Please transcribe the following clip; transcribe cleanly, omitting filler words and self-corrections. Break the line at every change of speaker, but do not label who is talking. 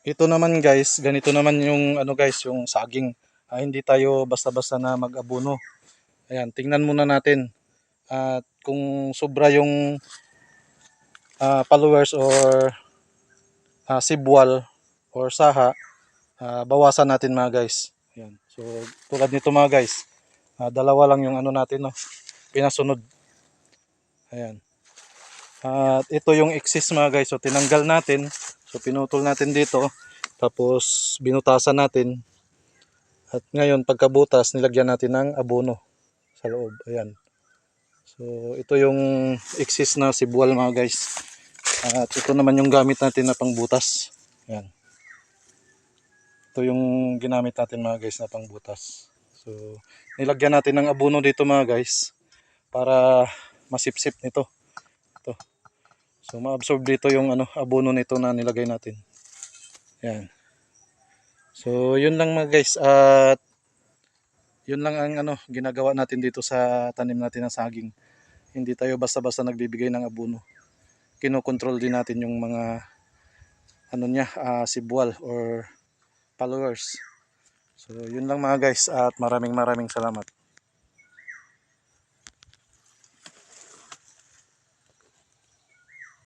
ito naman guys, ganito naman yung ano guys, yung saging. Hindi tayo basta-basta na mag-abono. Ayan, tingnan muna natin at kung sobra yung followers or sibwal or saha, bawasan natin mga guys. Ayan. So tulad nito mga guys, dalawa lang yung ano natin, no, pinasunod. Ayan. At ito yung excess mga guys, so tinanggal natin, so pinutol natin dito, tapos binutasan natin. At ngayon pagkabutas, nilagyan natin ng abono sa loob. Ayan. So ito yung excess na sibwal mga guys. At ito naman yung gamit natin na pangbutas. Ayan. Ito yung ginamit natin mga guys na pangbutas. So nilagyan natin ng abono dito mga guys para masipsip nito. Ito. So ma-absorb dito yung ano, abono nito na nilagay natin. Ayan. So yun lang mga guys, at yun lang ang ano ginagawa natin dito sa tanim natin ng saging. Hindi tayo basta-basta nagbibigay ng abono. Kinokontrol din natin yung mga ano niya, sibwal or followers. So yun lang mga guys, at maraming salamat.